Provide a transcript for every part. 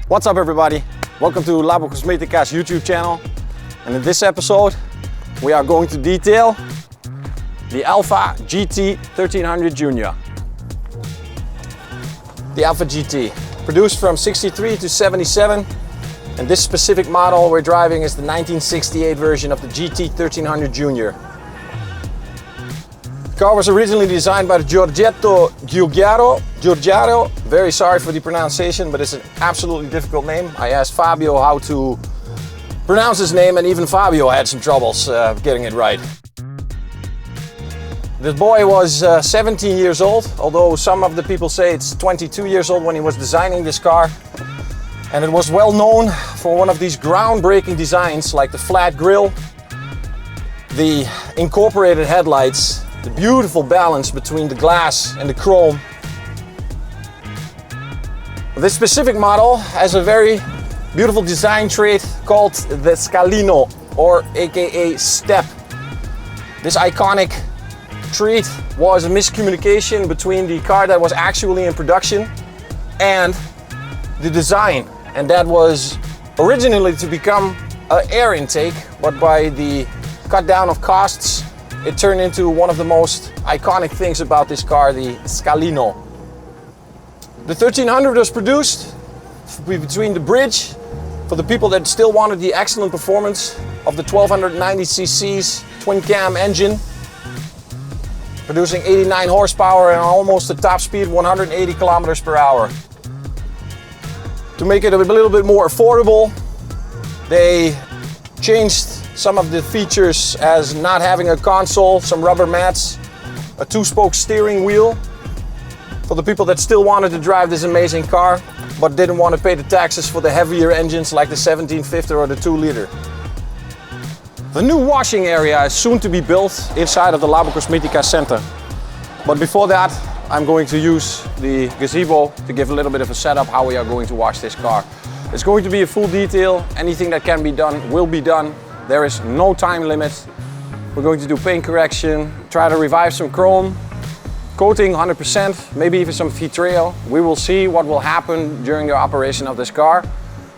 What's up everybody? Welcome to Labocosmetica's YouTube channel. And in this episode we are going to detail the Alfa GT1300 Junior. The Alfa GT, produced from 63 to 77. And this specific model we're driving is the 1968 version of the GT1300 Junior. The car was originally designed by Giugiaro. Very sorry for the pronunciation, but it's an absolutely difficult name. I asked Fabio how to pronounce his name, and even Fabio had some troubles getting it right. This boy was 17 years old, although some of the people say it's 22 years old when he was designing this car. And it was well known for one of these groundbreaking designs, like the flat grille, the incorporated headlights, the beautiful balance between the glass and the chrome. This specific model has a very beautiful design trait called the scalino, or aka step. This iconic trait was a miscommunication between the car that was actually in production and the design, and that was originally to become an air intake, but by the cut down of costs it turned into one of the most iconic things about this car, the scalino. The 1300 was produced between the bridge for the people that still wanted the excellent performance of the 1290 cc's twin cam engine, producing 89 horsepower and almost a top speed 180 kilometers per hour. To make it a little bit more affordable, they changed some of the features, as not having a console, some rubber mats, a two-spoke steering wheel for the people that still wanted to drive this amazing car but didn't want to pay the taxes for the heavier engines like the 1750 or the 2-liter. The new washing area is soon to be built inside of the Labocosmetica center. But before that, I'm going to use the gazebo to give a little bit of a setup how we are going to wash this car. It's going to be a full detail. Anything that can be done will be done. There is no time limit. We're going to do paint correction, try to revive some chrome, coating 100%, maybe even some vitreo. We will see what will happen during the operation of this car.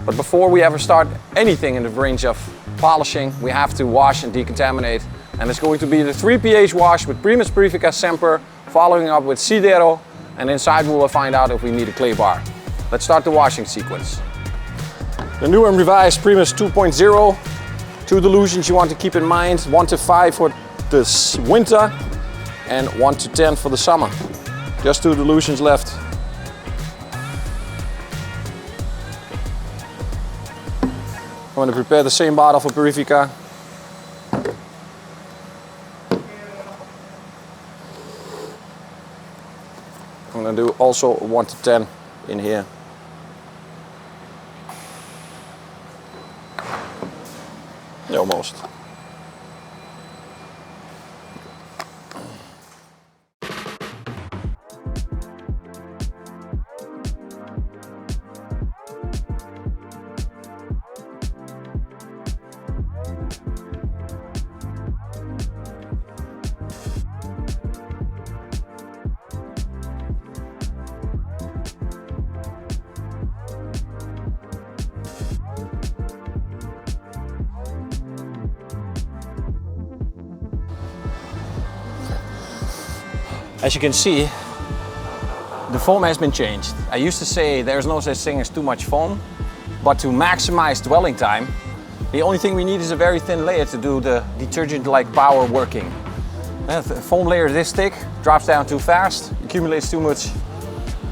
But before we ever start anything in the range of polishing, we have to wash and decontaminate. And it's going to be the 3 pH wash with Primus Purifica Semper, following up with Sidero, and inside we will find out if we need a clay bar. Let's start the washing sequence. The new and revised Primus 2.0. 2 dilutions you want to keep in mind, 1 to 5 for this winter and 1 to 10 for the summer. Just 2 dilutions left. I'm going to prepare the same bottle for Purifica. I'm going to do also 1 to 10 in here. Almost. As you can see, the foam has been changed. I used to say there's no such thing as too much foam, but to maximize dwelling time, the only thing we need is a very thin layer to do the detergent-like power working. The foam layer this thick drops down too fast, accumulates too much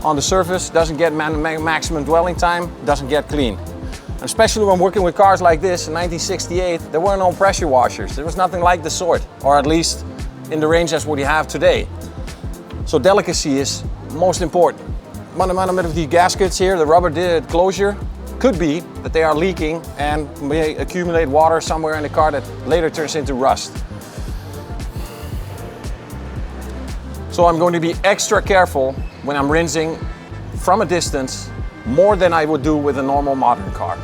on the surface, doesn't get maximum dwelling time, doesn't get clean. And especially when working with cars like this in 1968, there were no pressure washers. There was nothing like the sort, or at least in the range as what you have today. So delicacy is most important. One of the gaskets here, the rubber closure, could be that they are leaking and may accumulate water somewhere in the car that later turns into rust. So I'm going to be extra careful when I'm rinsing from a distance, more than I would do with a normal modern car.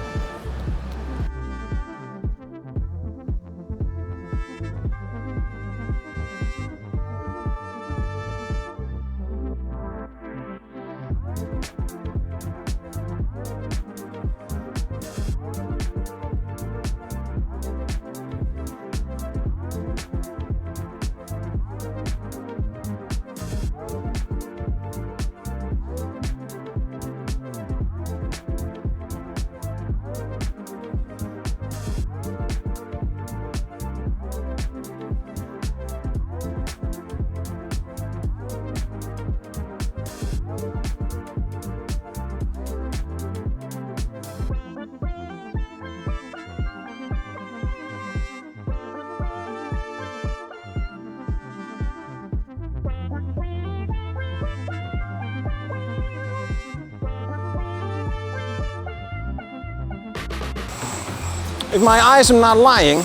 If my eyes are not lying,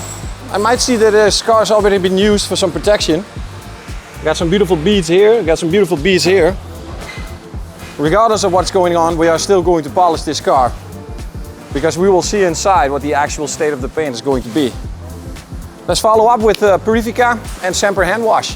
I might see that this car has already been used for some protection. Got some beautiful beads here, got some beautiful beads here. Regardless of what's going on, we are still going to polish this car, because we will see inside what the actual state of the paint is going to be. Let's follow up with Purifica and Semper hand wash.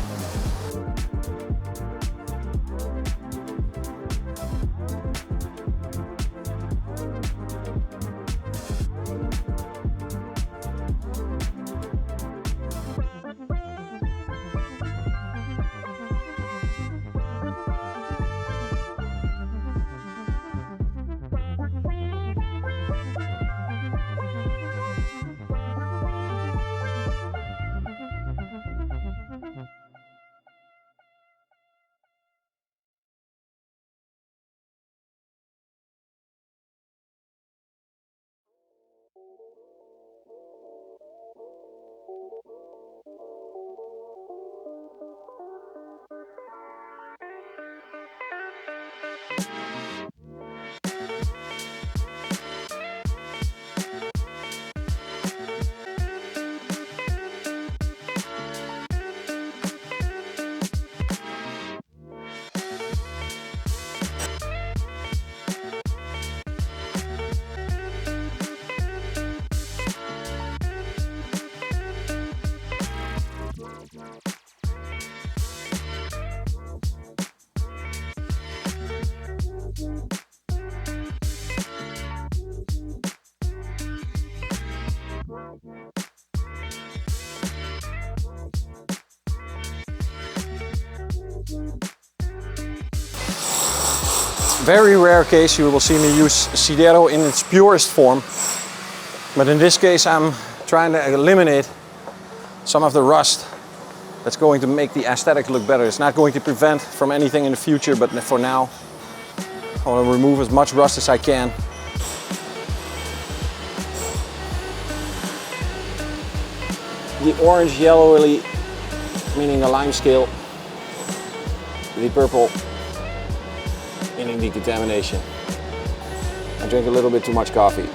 Very rare case you will see me use Sidero in its purest form, but in this case I'm trying to eliminate some of the rust that's going to make the aesthetic look better. It's not going to prevent from anything in the future, but for now I want to remove as much rust as I can. The orange yellowy, meaning the lime scale, the purple meaning decontamination. I drink a little bit too much coffee.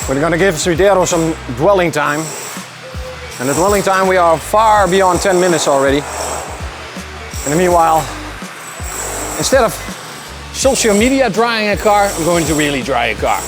We're going to give Sidero some dwelling time. And the dwelling time, we are far beyond 10 minutes already. In the meanwhile, instead of social media drying a car, I'm going to really dry a car.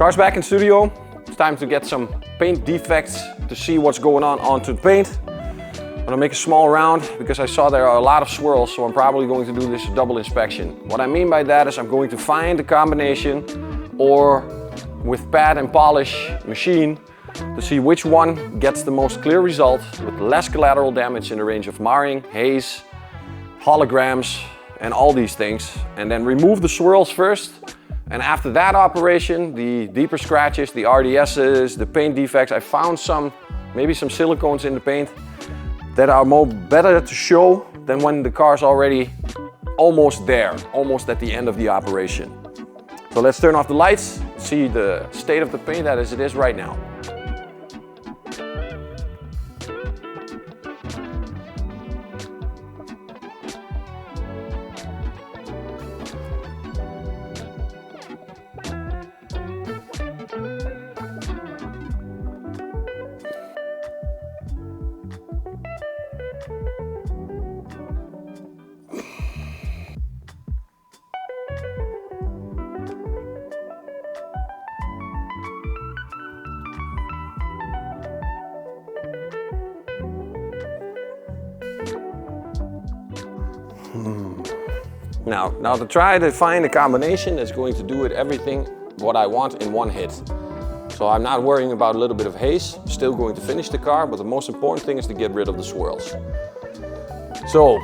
Car's back in studio. It's time to get some paint defects to see what's going on onto the paint. I'm gonna make a small round because I saw there are a lot of swirls, so I'm probably going to do this double inspection. What I mean by that is I'm going to find a combination or with pad and polish machine to see which one gets the most clear result with less collateral damage in the range of marring, haze, holograms and all these things. And then remove the swirls first. And after that operation, the deeper scratches, the RDSs, the paint defects, I found maybe some silicones in the paint that are better to show than when the car's already almost there, almost at the end of the operation. So let's turn off the lights, see the state of the paint as it is right now. Now to try to find a combination that's going to do it everything what I want in one hit. So I'm not worrying about a little bit of haze, still going to finish the car, but the most important thing is to get rid of the swirls. So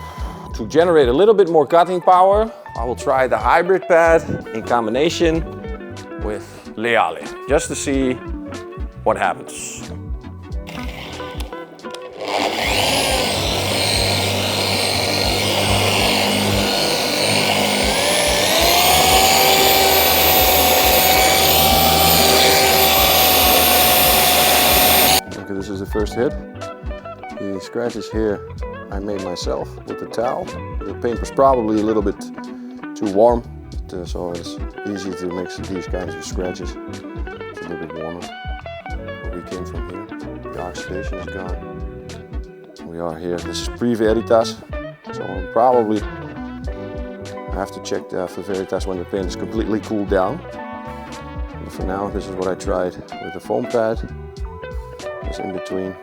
to generate a little bit more cutting power, I will try the hybrid pad in combination with Leale, just to see what happens. Okay, this is the first hit. The scratches here I made myself with the towel. The paint was probably a little bit too warm, so it's easy to make these kinds of scratches. It's a little bit warmer. Where we came from here, the oxidation is gone. We are here. This is pre-Veritas, so I'll probably have to check after Veritas when the paint is completely cooled down. But for now, this is what I tried with the foam pad. Just in between.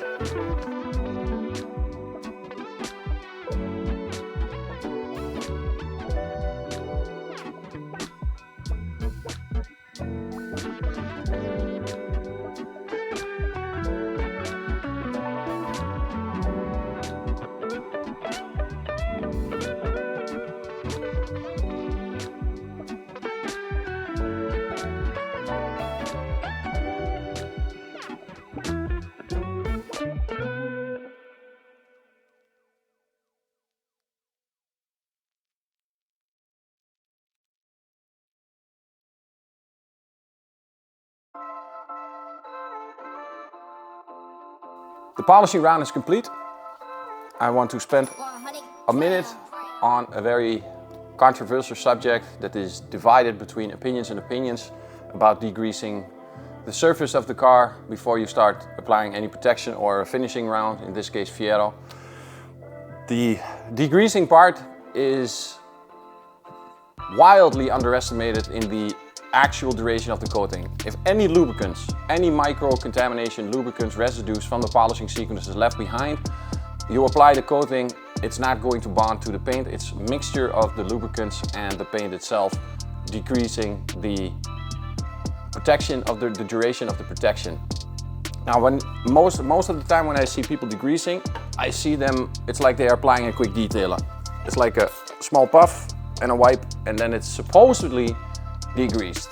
The polishing round is complete. I want to spend a minute on a very controversial subject that is divided between opinions and opinions about degreasing the surface of the car before you start applying any protection or a finishing round, in this case Fiero. The degreasing part is wildly underestimated in the actual duration of the coating. If any lubricants, any micro-contamination, lubricants, residues from the polishing sequence is left behind, you apply the coating, it's not going to bond to the paint. It's a mixture of the lubricants and the paint itself, decreasing the protection of the duration of the protection. Now, when most of the time when I see people degreasing, I see them, it's like they are applying a quick detailer. It's like a small puff and a wipe, and then it's supposedly degreased.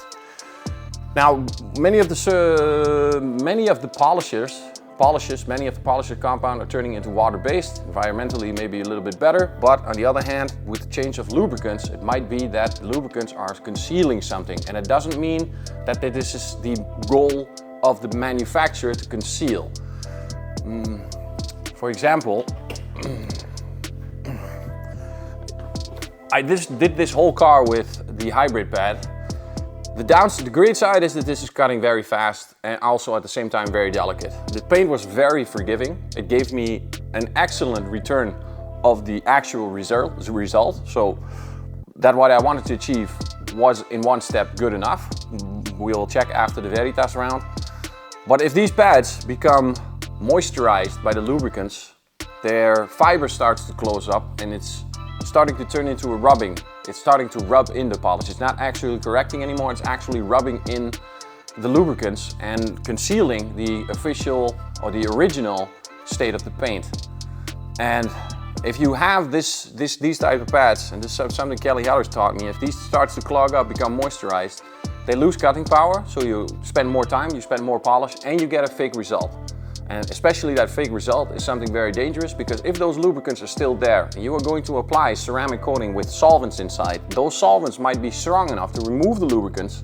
Now, many of the polisher compound are turning into water-based. Environmentally, maybe a little bit better, but on the other hand, with the change of lubricants, it might be that lubricants are concealing something, and it doesn't mean that this is the goal of the manufacturer to conceal. For example, I did this whole car with the hybrid pad. The great side is that this is cutting very fast and also at the same time very delicate. The paint was very forgiving. It gave me an excellent return of the actual result. So that what I wanted to achieve was in one step good enough. We'll check after the Veritas round. But if these pads become moisturized by the lubricants, their fiber starts to close up and it's starting to turn into a rubbing. It's starting to rub in the polish. It's not actually correcting anymore, it's actually rubbing in the lubricants and concealing the official or the original state of the paint. And if you have these type of pads, and this is something Kelly Heller's taught me, if these starts to clog up, become moisturized, they lose cutting power, so you spend more time, you spend more polish, and you get a fake result. And especially that fake result is something very dangerous, because if those lubricants are still there and you are going to apply ceramic coating with solvents inside, those solvents might be strong enough to remove the lubricants,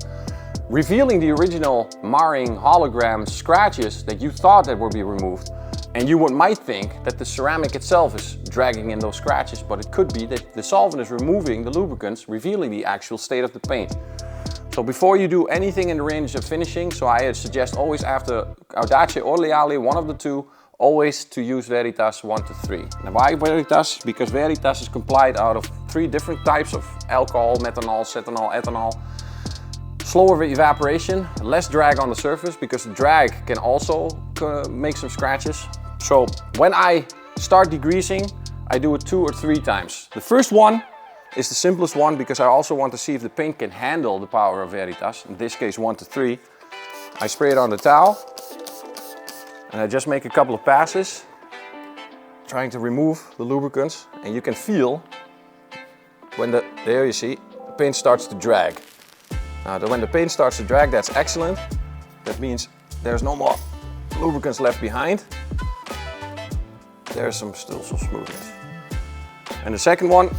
revealing the original marring hologram scratches that you thought that would be removed. And you might think that the ceramic itself is dragging in those scratches, but it could be that the solvent is removing the lubricants, revealing the actual state of the paint. So before you do anything in the range of finishing, so I suggest always after Audace or Leale, one of the two, always to use Veritas 1 to 3. Now why Veritas? Because Veritas is complied out of 3 different types of alcohol, methanol, cetanol, ethanol. Slower evaporation, less drag on the surface, because the drag can also make some scratches. So when I start degreasing, I do it 2 or 3 times. The first one is the simplest one because I also want to see if the paint can handle the power of Veritas. In this case 1 to 3. I spray it on the towel and I just make a couple of passes, trying to remove the lubricants, and you can feel when there you see, the paint starts to drag. Now when the paint starts to drag, that's excellent. That means there's no more lubricants left behind. There's still some smoothness. And the second one,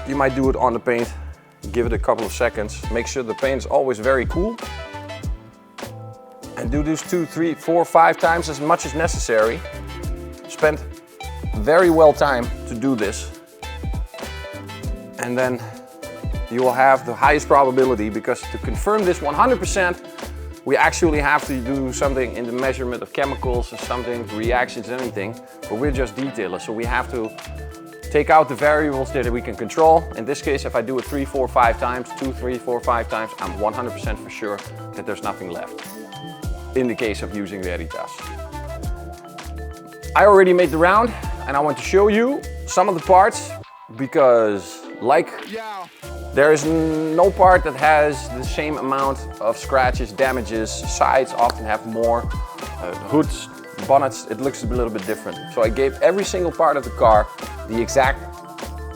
you might do it on the paint, give it a couple of seconds, make sure the paint is always very cool. And do this 2, 3, 4, 5 times as much as necessary. Spend very well time to do this. And then you will have the highest probability, because to confirm this 100%, we actually have to do something in the measurement of chemicals and something, reactions and anything, but we're just detailers, so we have to take out the variables that we can control. In this case, if I do it 3, 4, 5 times, 2, 3, 4, 5 times, I'm 100% for sure that there's nothing left. In the case of using Veritas. I already made the round and I want to show you some of the parts, because there is no part that has the same amount of scratches, damages. Sides often have more, hoods, bonnets, it looks a little bit different. So I gave every single part of the car the exact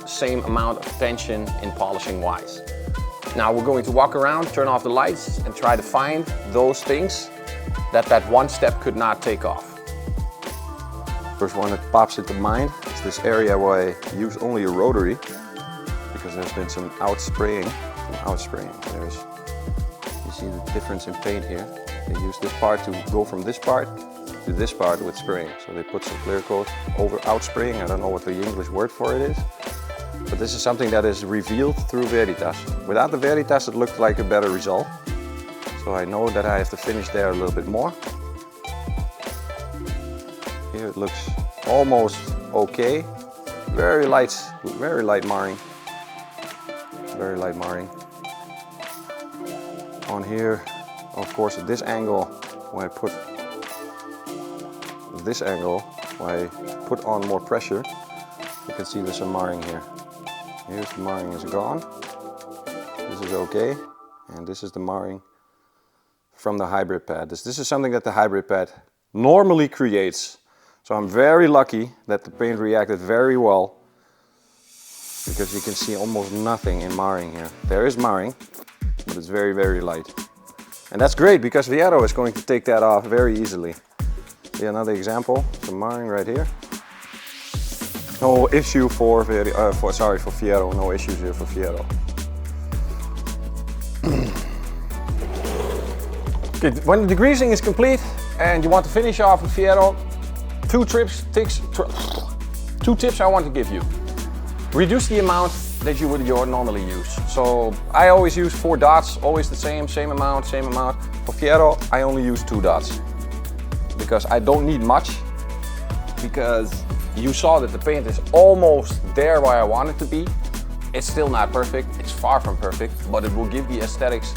same amount of attention in polishing wise. Now we're going to walk around, turn off the lights and try to find those things that one step could not take off. First one that pops into mind is this area where I use only a rotary, because there's been some outspraying. You see the difference in paint here. They use this part to go from this part to this part with spraying. So they put some clear coat over outspraying. I don't know what the English word for it is. But this is something that is revealed through Veritas. Without the Veritas it looked like a better result. So I know that I have to finish there a little bit more. Here it looks almost okay. Very light marring. Very light marring. On here, of course, at this angle, when I put on more pressure, you can see there's some marring here. Here's the marring is gone. This is okay. And this is the marring from the hybrid pad. This is something that the hybrid pad normally creates. So I'm very lucky that the paint reacted very well, because you can see almost nothing in marring here. There is marring, but it's very, very light. And that's great, because Fiero is going to take that off very easily. See another example, some marring right here. No issue for Fiero, no issues here for Fiero. Okay, when the degreasing is complete and you want to finish off with Fiero, two tips I want to give you. Reduce the amount that you would normally use. So I always use 4 dots, always the same amount. For Fiero, I only use 2 dots. Because I don't need much, because you saw that the paint is almost there where I want it to be. It's still not perfect, it's far from perfect, but it will give the aesthetics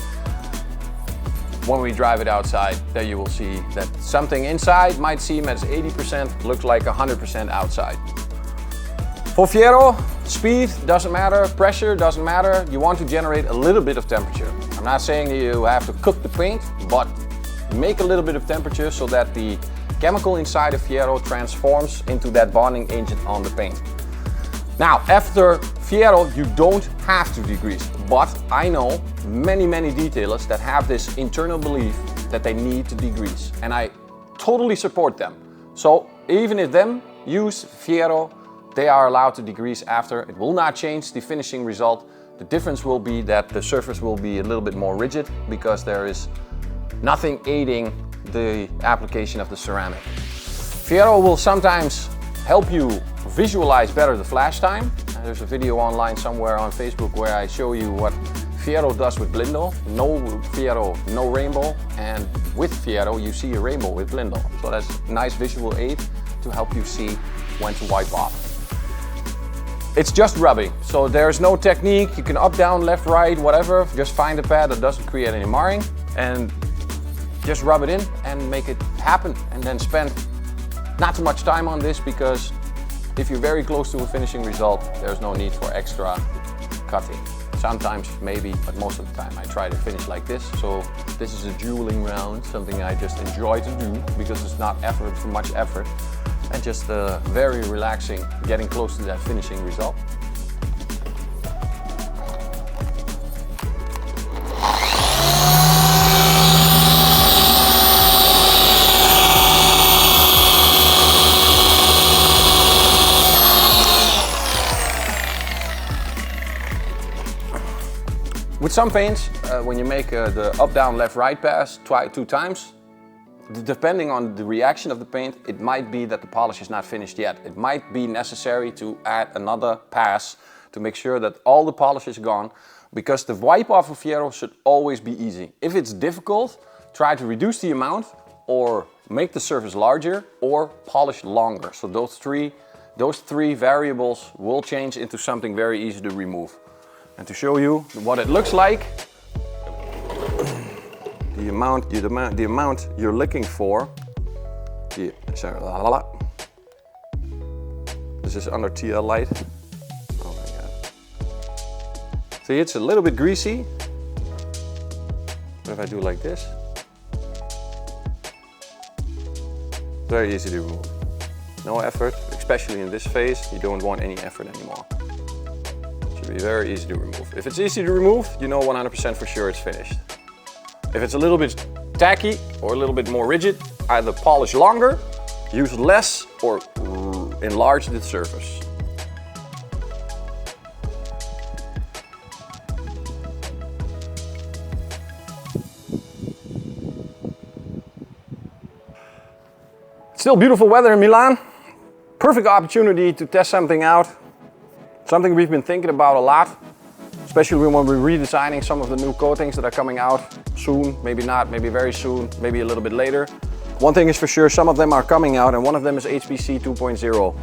when we drive it outside. There you will see that something inside might seem as 80%, looks like 100% outside. For Fiero, speed doesn't matter, pressure doesn't matter. You want to generate a little bit of temperature. I'm not saying you have to cook the paint, but make a little bit of temperature so that the chemical inside of Fiero transforms into that bonding agent on the paint. Now, after Fiero, you don't have to degrease, but I know many detailers that have this internal belief that they need to degrease, and I totally support them. So even if them use Fiero, they are allowed to degrease after. It will not change the finishing result. The difference will be that the surface will be a little bit more rigid, because there is nothing aiding the application of the ceramic. Fiero will sometimes help you visualize better the flash time. There's a video online somewhere on Facebook where I show you what Fiero does with Blindo. No Fiero, no rainbow, and with Fiero you see a rainbow with Blindo. So that's a nice visual aid to help you see when to wipe off. It's just rubbing, so there's no technique. You can up, down, left, right, whatever. Just find a pad that doesn't create any marring and just rub it in and make it happen, and then spend not too much time on this, because if you're very close to a finishing result, there's no need for extra cutting. Sometimes maybe, but most of the time I try to finish like this. So this is a jeweling round, something I just enjoy to do because it's not too much effort, and just very relaxing, getting close to that finishing result. With some paints, when you make the up, down, left, right pass 2 times, depending on the reaction of the paint, it might be that the polish is not finished yet. It might be necessary to add another pass to make sure that all the polish is gone, because the wipe off of Fierro should always be easy. If it's difficult, try to reduce the amount or make the surface larger or polish longer. So those three variables will change into something very easy to remove. And to show you what it looks like, the amount you're looking for, this is under TL light. Oh my God. See, it's a little bit greasy. But if I do like this, very easy to remove. No effort, especially in this phase, you don't want any effort anymore. Be very easy to remove. If it's easy to remove, you know 100% for sure it's finished. If it's a little bit tacky or a little bit more rigid, either polish longer, use less, or enlarge the surface. Still beautiful weather in Milan. Perfect opportunity to test something out. Something we've been thinking about a lot, especially when we're redesigning some of the new coatings that are coming out soon, maybe not, maybe very soon, maybe a little bit later. One thing is for sure, some of them are coming out, and one of them is HPC 2.0.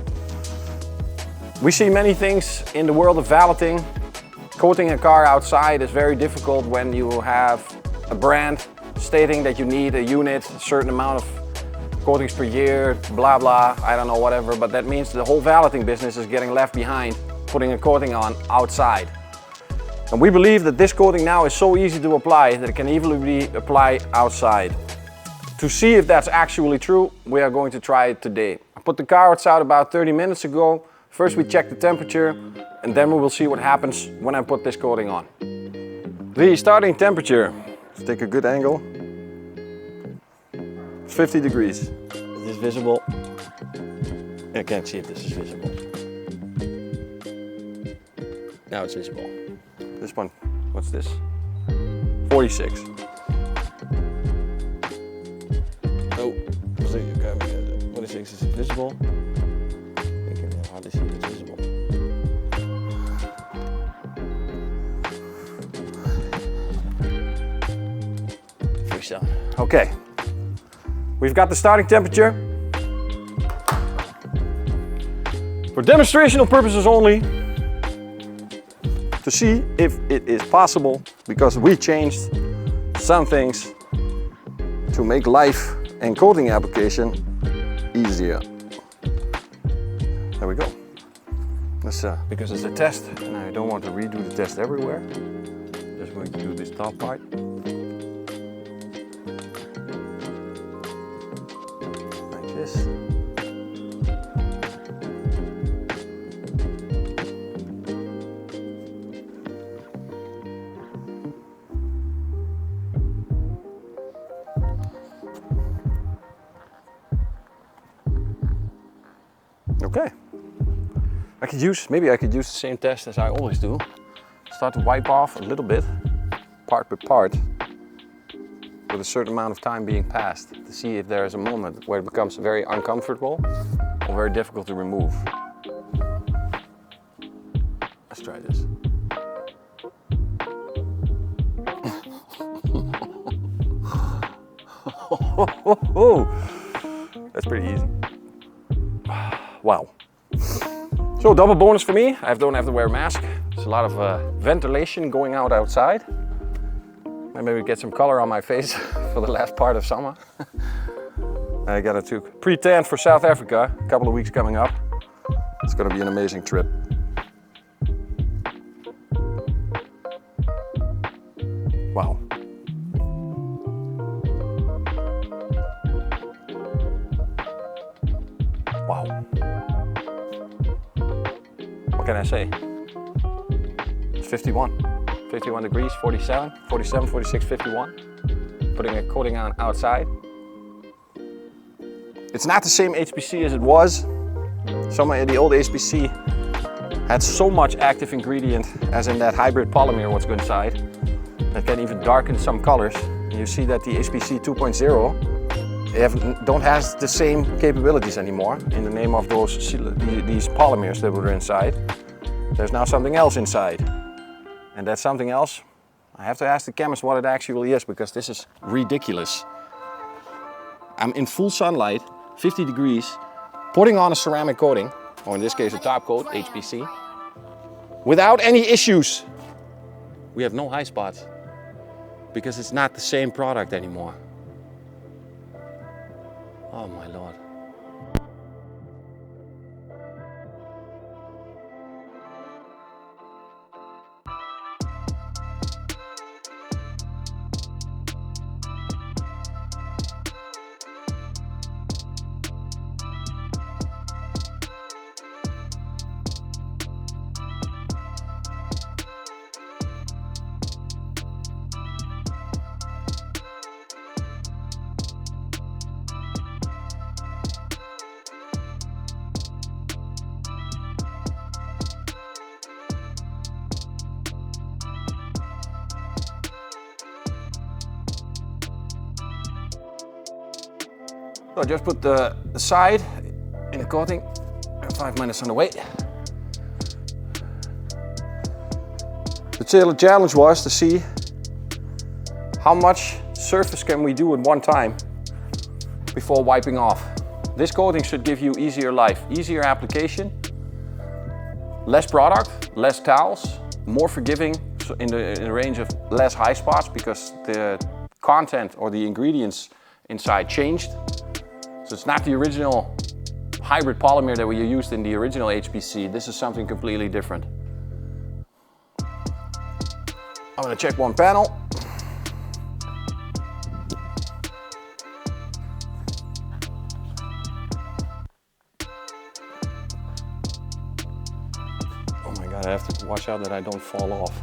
We see many things in the world of valeting. Coating a car outside is very difficult when you have a brand stating that you need a unit, a certain amount of coatings per year, blah blah, I don't know, whatever, but that means the whole valeting business is getting left behind, putting a coating on outside. And we believe that this coating now is so easy to apply that it can easily be applied outside. To see if that's actually true, we are going to try it today. I put the car outside about 30 minutes ago. First we check the temperature, and then we will see what happens when I put this coating on. The starting temperature, let's take a good angle, 50 degrees. Is this visible? I can't see if this is visible. Now it's visible. This one, what's this? 46. Oh, 46 is visible. I can hardly see if it's visible. Freestyle. Okay. We've got the starting temperature. For demonstrational purposes only, to see if it is possible, because we changed some things to make life and coating application easier. There we go. That's because it's a test and I don't want to redo the test everywhere. Just going to do this top part. Like this. Okay. Maybe I could use the same test as I always do. Start to wipe off a little bit, part by part, with a certain amount of time being passed, to see if there is a moment where it becomes very uncomfortable or very difficult to remove. Let's try this. That's pretty easy. Wow. So double bonus for me, I don't have to wear a mask. There's a lot of ventilation going out outside. And maybe get some color on my face for the last part of summer. I got it too pre-tanned for South Africa, a couple of weeks coming up. It's going to be an amazing trip. Wow. Wow. What can I say? It's 51 degrees, 47, 46, 51. Putting a coating on outside. It's not the same HPC as it was. Some of the old HPC had so much active ingredient, as in that hybrid polymer what's inside, that can even darken some colors. And you see that the HPC 2.0 don't have the same capabilities anymore in the name of these polymers that were inside. There's now something else inside. And that something else, I have to ask the chemist what it actually is, because this is ridiculous. I'm in full sunlight, 50 degrees, putting on a ceramic coating, or in this case a top coat, HPC, without any issues. We have no high spots, because it's not the same product anymore. Oh my Lord. So I just put the side in the coating, 5 minutes on the way. The challenge was to see how much surface can we do at one time before wiping off. This coating should give you easier life, easier application, less product, less towels, more forgiving, so in the range of less high spots, because the content or the ingredients inside changed. So it's not the original hybrid polymer that we used in the original HPC. This is something completely different. I'm going to check one panel. Oh my God, I have to watch out that I don't fall off.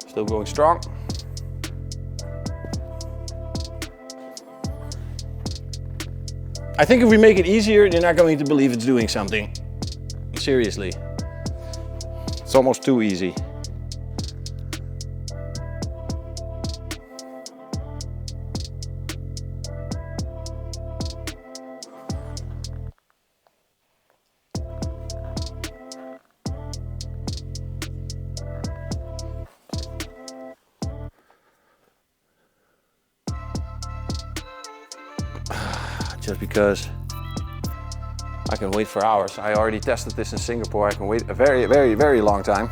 Still going strong. I think if we make it easier, you're not going to believe it's doing something. Seriously. It's almost too easy. Just because I can wait for hours. I already tested this in Singapore. I can wait a very, very, very long time.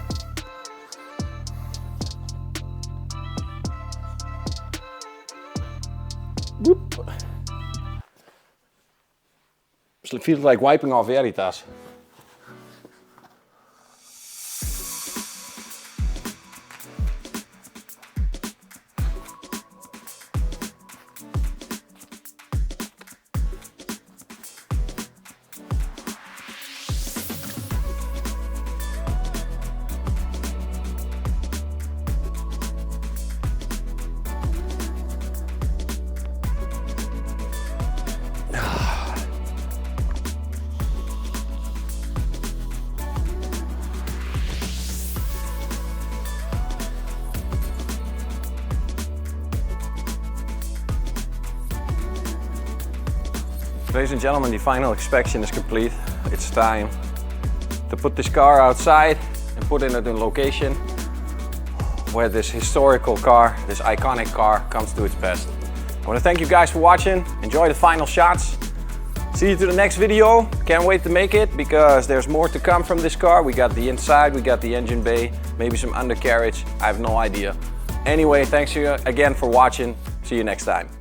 Whoop. It feels like wiping off Veritas. Ladies and gentlemen, the final inspection is complete. It's time to put this car outside and put it in a location where this historical car, this iconic car, comes to its best. I want to thank you guys for watching. Enjoy the final shots. See you to the next video. Can't wait to make it because there's more to come from this car. We got the inside, we got the engine bay, maybe some undercarriage. I have no idea. Anyway, thanks again for watching. See you next time.